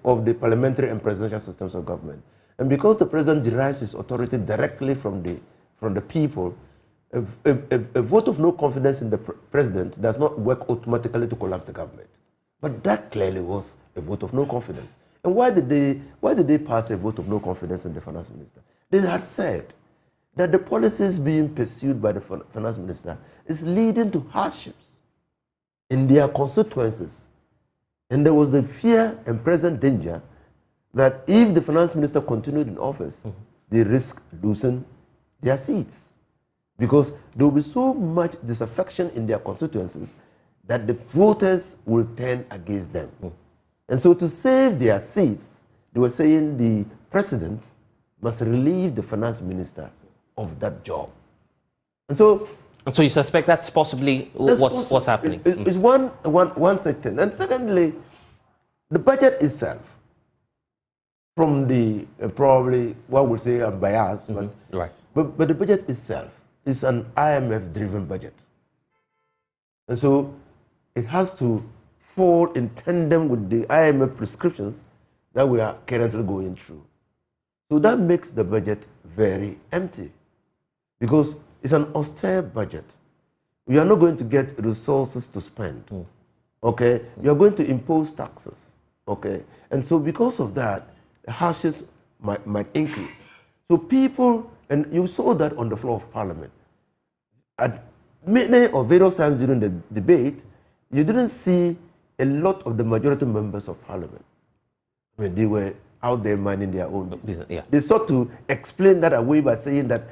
of the parliamentary and presidential systems of government. And because the president derives his authority directly from the people, a vote of no confidence in the president does not work automatically to collapse the government. But that clearly was a vote of no confidence. And why did they pass a vote of no confidence in the finance minister? They had said that the policies being pursued by the finance minister is leading to hardships in their constituencies. And there was the fear and present danger that if the finance minister continued in office, they risk losing their seats. Because there will be so much disaffection in their constituencies that the voters will turn against them. And so to save their seats, they were saying the president must relieve the finance minister of that job. And so you suspect that's possibly what's happening? It's one such thing. And secondly, the budget itself, from the probably what we'll say I'm biased, but the budget itself is an IMF-driven budget. And so it has to fall in tandem with the IMF prescriptions that we are currently going through. So that makes the budget very empty because it's an austere budget. We are not going to get resources to spend. Okay? We are going to impose taxes. Okay? And so because of that, the harshness might increase. So people, and you saw that on the floor of Parliament. At many or various times during the debate, you didn't see a lot of the majority members of Parliament. I mean, they were out there minding their own business. Yeah. They sought to explain that away by saying that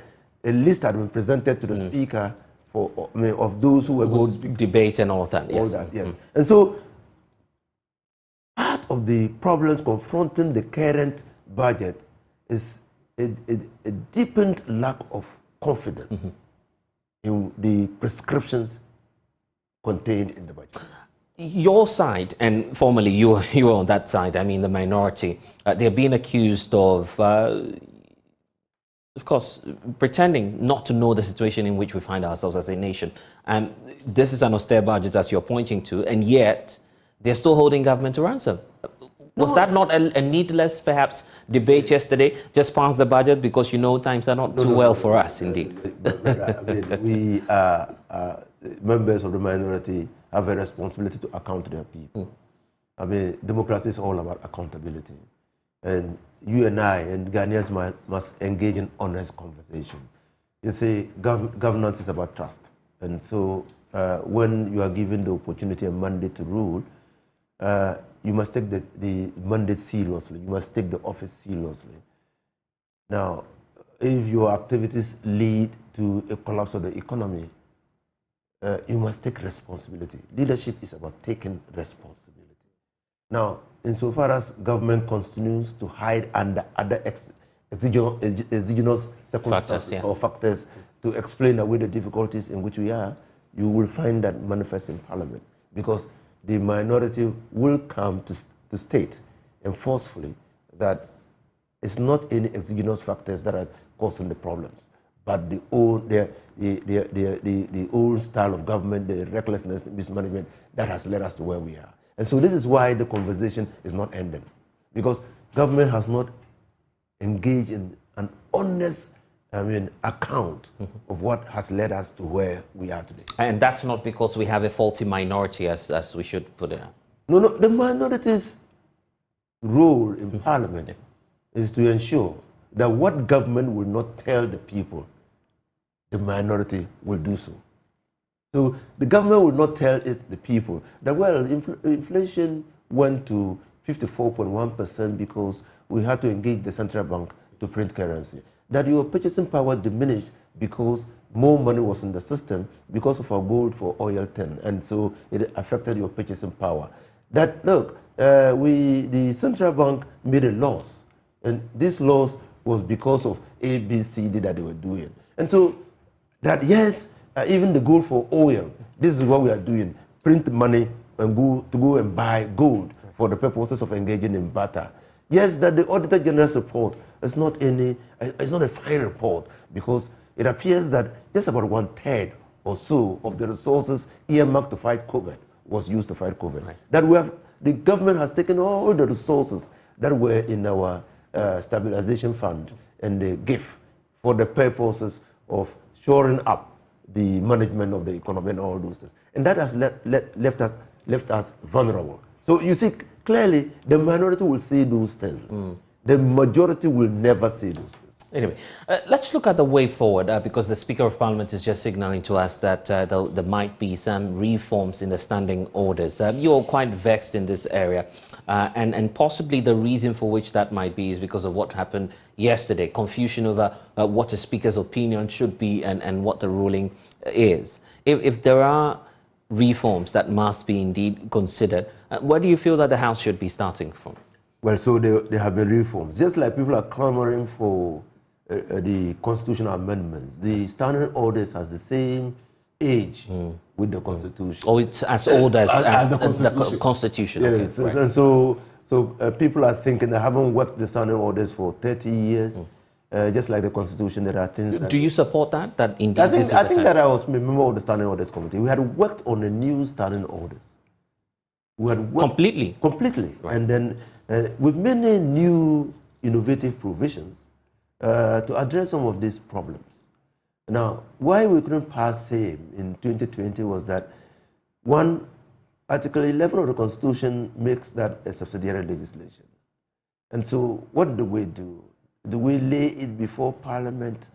a list had been presented to the speaker of those who were going to speak. Debate and all that. Yes. Yes. And so part of the problems confronting the current budget is a deepened lack of confidence in the prescriptions contained in the budget. Your side, and formerly you were on that side, I mean the minority, they're being accused of course, pretending not to know the situation in which we find ourselves as a nation. And this is an austere budget, as you're pointing to, and yet they're still holding government to ransom. Was that not a needless, perhaps, debate yesterday? Just pass the budget because times are not too well for us, indeed. We members of the minority have a responsibility to account to their people. I mean, democracy is all about accountability. And you and I and Ghanaians must engage in honest conversation. You see, governance is about trust. And so when you are given the opportunity and mandate to rule, you must take the mandate seriously. You must take the office seriously. Now, if your activities lead to a collapse of the economy, you must take responsibility. Leadership is about taking responsibility. Now, insofar as government continues to hide under other exogenous circumstances or factors to explain away the difficulties in which we are, you will find that manifest in Parliament. Because the minority will come to state and forcefully that it's not any exogenous factors that are causing the problems, but the old style of government, the recklessness, the mismanagement that has led us to where we are. And so this is why the conversation is not ending, because government has not engaged in an honest account of what has led us to where we are today. And that's not because we have a faulty minority, as we should put it out. No, the minority's role in Parliament is to ensure that what government will not tell the people, the minority will do so. So the government will not tell the people that, well, inflation went to 54.1% because we had to engage the central bank to print currency. That your purchasing power diminished because more money was in the system because of our gold for oil 10, and so it affected your purchasing power. That, look, the central bank made a loss, and this loss was because of A, B, C, D that they were doing. And so that, yes, even the gold for oil, this is what we are doing, print money and go and buy gold for the purposes of engaging in barter. Yes, that the Auditor General's report is not a fine report, because it appears that just about 1/3 or so of the resources earmarked to fight COVID was used to fight COVID. Right. That the government has taken all the resources that were in our stabilization fund and the gift for the purposes of shoring up the management of the economy and all those things. And that has left us vulnerable. So you see, clearly, the minority will say those things. The majority will never say those things. Anyway, let's look at the way forward, because the Speaker of Parliament is just signaling to us that there might be some reforms in the standing orders. You're quite vexed in this area, and possibly the reason for which that might be is because of what happened yesterday, confusion over what a Speaker's opinion should be and what the ruling is. If there are reforms that must be indeed considered, where do you feel that the House should be starting from? Well, so there have been reforms. Just like people are clamoring for the constitutional amendments, the standing orders has the same age with the Constitution. Oh, it's as old as the Constitution. The Constitution. Yes, okay, right. And so people are thinking they haven't worked the standing orders for 30 years. Just like the Constitution, there are things. Do you support that? That indeed, I think that I was a member of the Standing Orders Committee. We had worked on the new standing orders. We had worked completely, right. And then with many new innovative provisions to address some of these problems. Now, why we couldn't pass same in 2020 was that, one, Article 11 of the Constitution makes that a subsidiary legislation. And so what do we do? Do we lay it before Parliament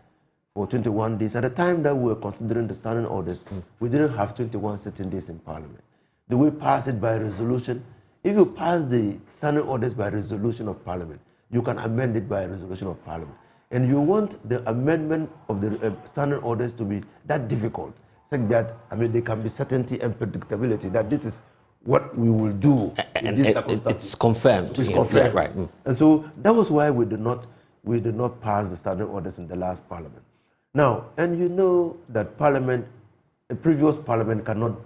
for 21 days? At the time that we were considering the standing orders, we didn't have 21 sitting days in Parliament. Do we pass it by resolution? If you pass the standing orders by resolution of Parliament, you can amend it by resolution of Parliament. And you want the amendment of the standing orders to be that difficult, such that, there can be certainty and predictability that this is what we will do in these circumstances. It's confirmed. It's confirmed. Yeah, right. And so that was why we did not pass the standing orders in the last Parliament. Now, and you know that a previous Parliament cannot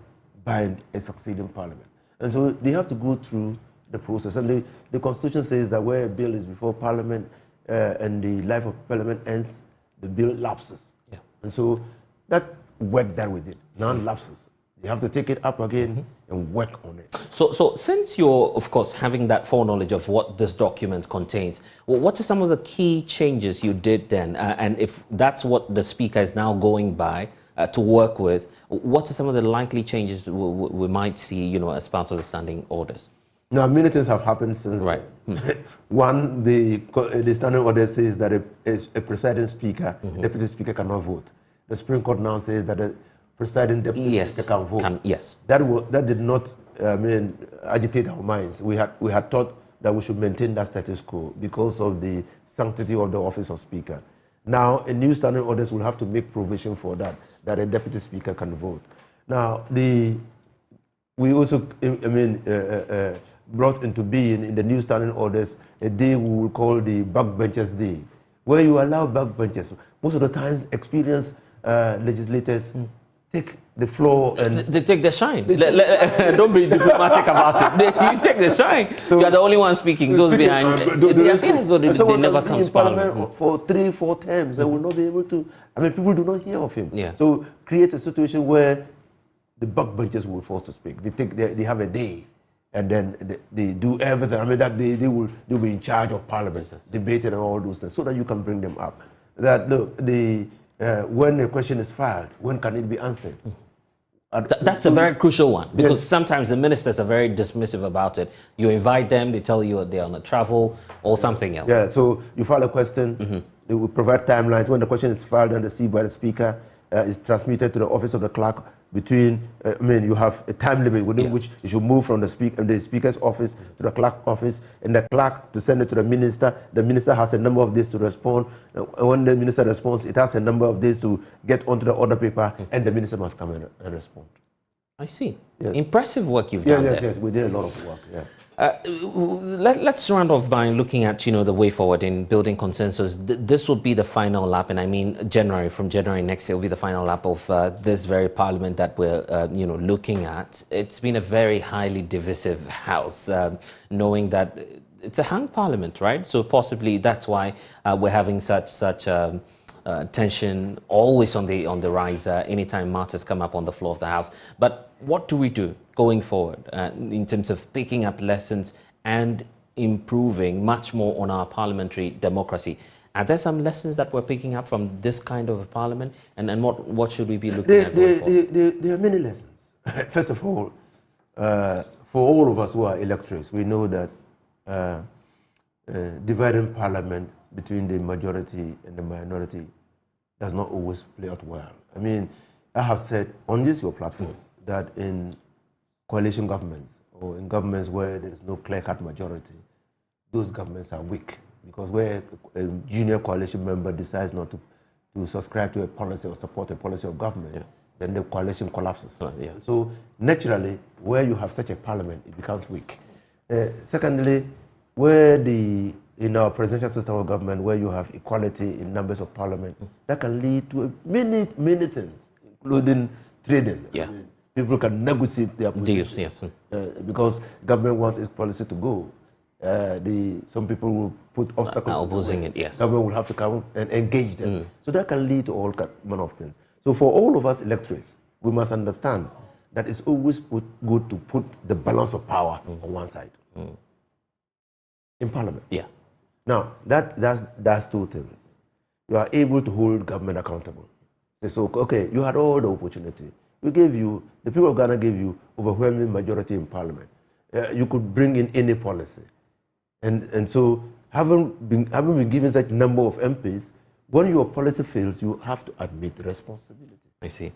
bind a succeeding Parliament. And so they have to go through the process. And the Constitution says that where a bill is before Parliament and the life of Parliament ends, the bill lapses. Yeah. And so that work that we did now lapses. You have to take it up again and work on it. So since you're, of course, having that foreknowledge of what this document contains, what are some of the key changes you did then? And if that's what the Speaker is now going by to work with, what are some of the likely changes we might see, as part of the standing orders? Now, many things have happened since. Right. One, the standing order says that a presiding speaker, deputy speaker cannot vote. The Supreme Court now says that a presiding deputy speaker can vote. Yes. That did not agitate our minds. We had thought that we should maintain that status quo because of the sanctity of the office of speaker. Now, a new standing orders will have to make provision for that a deputy speaker can vote. Now, we also, brought into being in the new standing orders a day we will call the backbenchers day, where you allow backbenchers. Most of the times, experienced legislators take the floor and... They take the shine. Don't be diplomatic about it. You take the shine. So you are the only one speaking. Those behind... They never come to Parliament. For 3-4 terms, they will not be able to... I mean, people do not hear of him. Yeah. So create a situation where the backbenchers will be forced to speak. They have a day, and then they do everything. I mean, that they'll be in charge of Parliament, debating and all those things, so that you can bring them up. That look, when a question is filed, when can it be answered? That's a very crucial one, because sometimes the ministers are very dismissive about it. You invite them, they tell you they're on a travel or something else. Yeah, so you file a question, they will provide timelines. When the question is filed and received by the speaker, is transmitted to the office of the clerk. You have a time limit within which you should move from the speaker's office to the clerk's office, and the clerk to send it to the minister. The minister has a number of days to respond. When the minister responds, it has a number of days to get onto the order paper, and the minister must come and respond. I see. Yes. Impressive work you've done there. Yes, we did a lot of work, yeah. Let's round off by looking at the way forward in building consensus. This will be the final lap, and I mean from January next year will be the final lap of this very Parliament that we're looking at. It's been a very highly divisive House, knowing that it's a hung Parliament, right? So possibly that's why we're having such tension always on the rise anytime matters come up on the floor of the House. But what do we do going forward in terms of picking up lessons and improving much more on our parliamentary democracy? Are there some lessons that we're picking up from this kind of a parliament? And what should we be looking at going forward? There are many lessons. First of all, for all of us who are electors, we know that dividing parliament between the majority and the minority does not always play out well. I mean, I have said on your platform that in coalition governments or in governments where there is no clear-cut majority, those governments are weak, because where a junior coalition member decides not to subscribe to a policy or support a policy of government, then the coalition collapses. So naturally, where you have such a parliament, it becomes weak. Secondly, where in our presidential system of government, where you have equality in numbers of parliament, that can lead to many things, including trading. Yeah. I mean, people can negotiate their positions. Yes. Because government wants its policy to go. Some people will put obstacles opposing it, yes. Government will have to come and engage them. So that can lead to all manner of things. So for all of us electors, we must understand that it's always good to put the balance of power on one side. In Parliament. Yeah. Now, that's two things. You are able to hold government accountable. So, okay, you had all the opportunity. The people of Ghana gave you overwhelming majority in Parliament. You could bring in any policy. And so, having been given such number of MPs, when your policy fails, you have to admit responsibility. I see.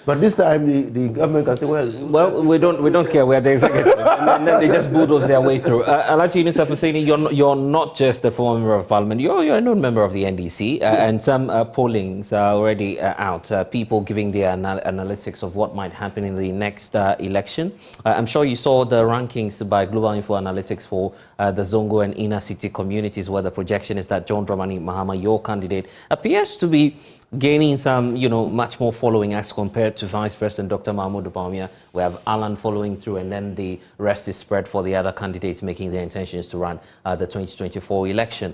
But this time, the government can say, well, we don't care where the executive, and then they just bulldoze their way through. Alaji Yunus Hussaini, you're not just a former member of Parliament, you're a known member of the NDC, and some pollings are already out, people giving their analytics of what might happen in the next election. I'm sure you saw the rankings by Global Info Analytics for the Zongo and inner city communities, where the projection is that John Dramani Mahama, your candidate, appears to be gaining some, much more following as compared to Vice President Dr. Mahmoud Bawumia. We have Alan following through, and then the rest is spread for the other candidates making their intentions to run the 2024 election.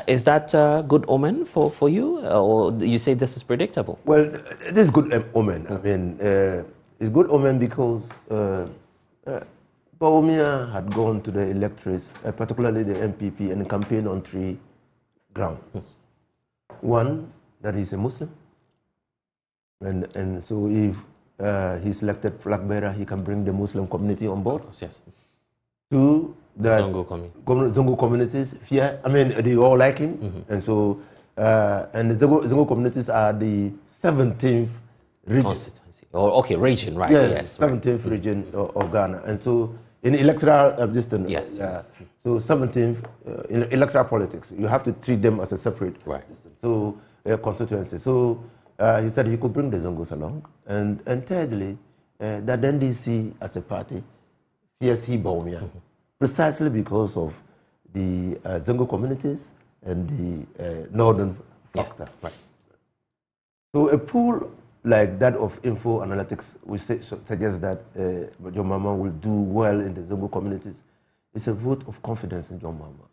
Is that a good omen for you, or you say this is predictable? Well, this is good omen. I mean, it's good omen because Bawumia had gone to the electorates, particularly the MPP, and campaigned on 3 grounds. One, that he's a Muslim, and so if he's selected flag bearer, he can bring the Muslim community on board. Yes. 2, that Zongo communities fear. I mean, they all like him, and so and the Zongo communities are the 17th region. Constituency. Region, right? Yes, 17th region of Ghana, and so in electoral distance. Yes. So 17th in electoral politics, you have to treat them as a separate distance. So constituency. So he said he could bring the Zongos along. And thirdly, that NDC as a party fears Bawumia, precisely because of the Zongo communities and the northern factor. Right. So a pool like that of Info Analytics, which suggests that John Mahama will do well in the Zongo communities, it's a vote of confidence in John Mahama.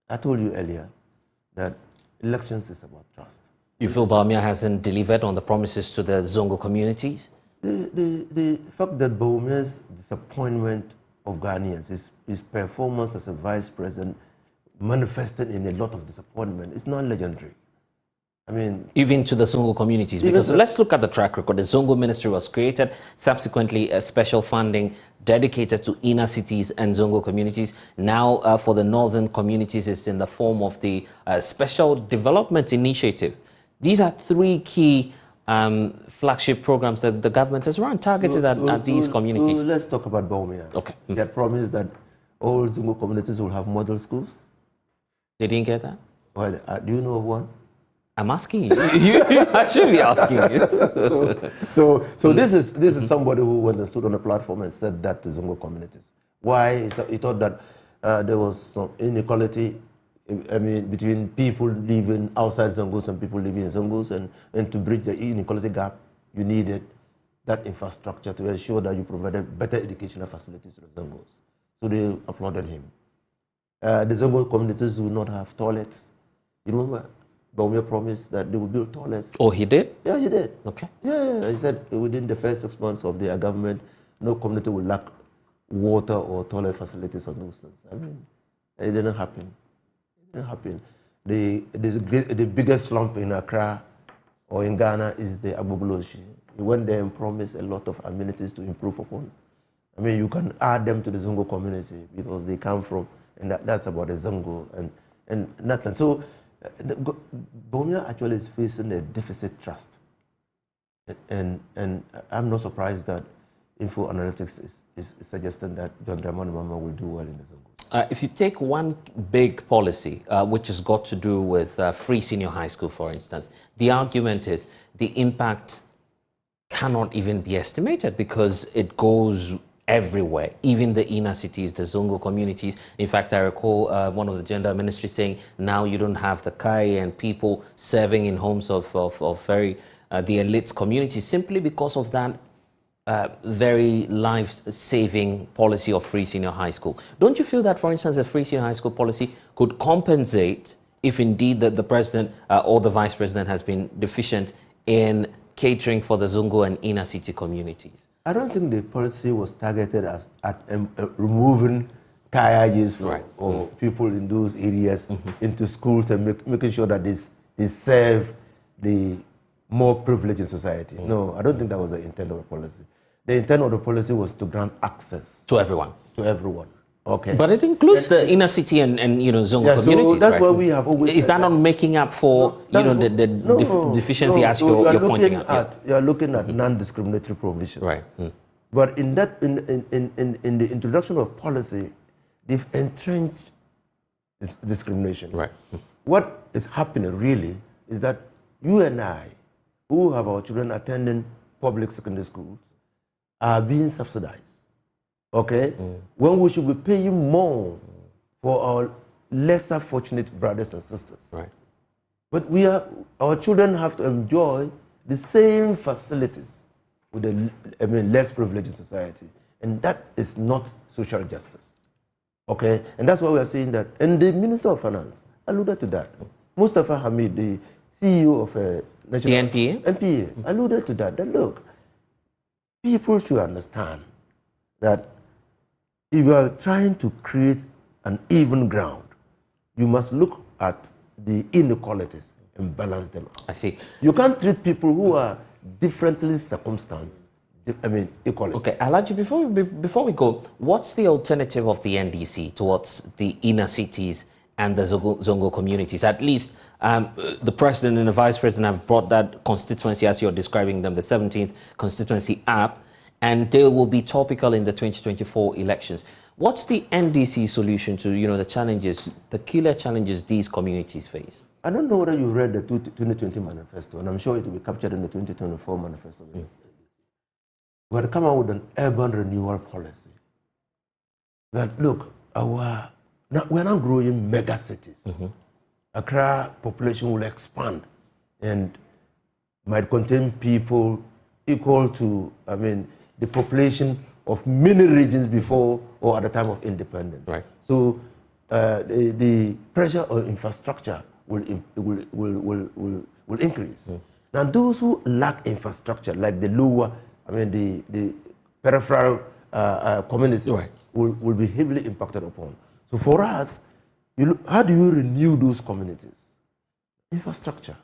I told you earlier that elections is about trust. You feel Bawumia hasn't delivered on the promises to the Zongo communities? The fact that Bawumia's disappointment of Ghanaians, his performance as a vice president manifested in a lot of disappointment, is not legendary. I mean, even to the Zongo communities, because let's look at the track record. The Zongo ministry was created, subsequently a special funding dedicated to inner cities and Zongo communities. Now for the northern communities, it's in the form of the special development initiative. These are three key flagship programs that the government has run, targeted at these communities. So let's talk about Bawumia. Okay. He had promised that all Zongo communities will have model schools. They didn't get that? Well, do you know of one? I'm asking you. I should be asking you. So this is somebody who went and stood on a platform and said that to Zongo communities. Why? He thought that there was some inequality, I mean, between people living outside Zongos and people living in Zongos, and to bridge the inequality gap, you needed that infrastructure to ensure that you provided better educational facilities to the Zongos. So they applauded him. The Zongo communities do not have toilets. You remember? Bawumia promised that they would build toilets. Oh, he did? Yeah, he did. Okay. Yeah, he said within the first 6 months of their government, no community will lack water or toilet facilities or those things. I mean, it didn't happen. It didn't happen. The biggest slump in Accra or in Ghana is the Agbogboloshi. He went there and promised a lot of amenities to improve upon. I mean, you can add them to the Zongo community because they come from, and that's about the Zongo and nothing. So, Bawumia actually is facing a deficit trust, and I'm not surprised that Info Analytics is suggesting that John Dramani Mahama will do well in the Zongo. If you take one big policy, which has got to do with free senior high school, for instance, the argument is the impact cannot even be estimated because it goes everywhere, even the inner cities, the Zongo communities. In fact, I recall one of the gender ministries saying now you don't have the Kai and people serving in homes of very the elite communities simply because of that very life-saving policy of free senior high school. Don't you feel that, for instance, a free senior high school policy could compensate if indeed the president or the vice president has been deficient in catering for the Zongo and inner city communities? I don't think the policy was targeted at removing Kayages or people in those areas into schools and making sure that they serve the more privileged in society. No, I don't think that was the intent of the policy. The intent of the policy was to grant access to everyone. To everyone. Okay. But it includes the inner city and Zongo communities. So that's why we have always. Is that not making up for the deficiency as you're pointing out? You are looking at non-discriminatory provisions. Right. But in the introduction of policy, they've entrenched discrimination. Right. What is happening really is that you and I, who have our children attending public secondary schools, are being subsidized. Okay? When we should be paying more for our lesser fortunate brothers and sisters. Right. But our children have to enjoy the same facilities with the less privileged society. And that is not social justice. Okay? And that's why we are saying that. And the Minister of Finance alluded to that. Mustafa Hamid, the CEO of National NPA alluded to that look, people should understand that if you are trying to create an even ground, you must look at the inequalities and balance them out. I see. You can't treat people who are differently circumstanced, equally. Okay, Alaji, before we go, what's the alternative of the NDC towards the inner cities and the Zongo communities? At least the president and the vice president have brought that constituency, as you're describing them, the 17th constituency up, and they will be topical in the 2024 elections. What's the NDC solution to the challenges, the killer challenges these communities face? I don't know whether you read the 2020 manifesto, and I'm sure it will be captured in the 2024 manifesto. We had come out with an urban renewal policy. That look, we're now growing mega cities. Accra population will expand and might contain people equal to, I mean, the population of many regions before or at the time of independence. Right. So the pressure on infrastructure will increase. Now, those who lack infrastructure, like the lower, I mean, the peripheral communities, will be heavily impacted upon. So for us, how do you renew those communities? Infrastructure.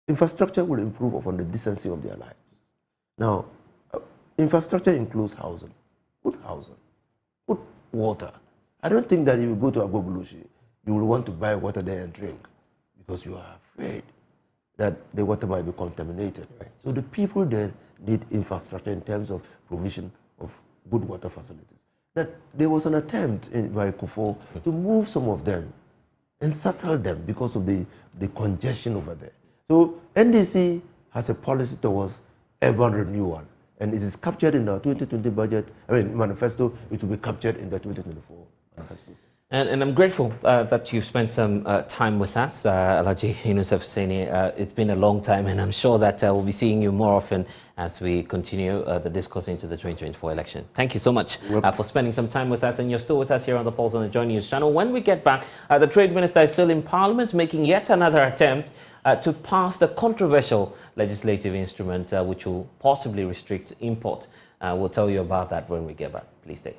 Infrastructure will improve upon the decency of their lives. Now, infrastructure includes housing, good water. I don't think that you go to Agobulushi, you will want to buy water there and drink because you are afraid that the water might be contaminated. Right. So the people there need infrastructure in terms of provision of good water facilities. That there was an attempt by Kufo to move some of them and settle them because of the congestion over there. So NDC has a policy towards urban renewal, and it is captured in the 2020 budget, manifesto. It will be captured in the 2024 manifesto. And I'm grateful that you've spent some time with us, Alhaji Yunus Hussaini. It's been a long time, and I'm sure that we'll be seeing you more often as we continue the discourse into the 2024 election. Thank you so much for spending some time with us, and you're still with us here on the Pulse on the Joy News channel. When we get back, the Trade Minister is still in Parliament making yet another attempt to pass the controversial legislative instrument which will possibly restrict import. We'll tell you about that when we get back. Please stay.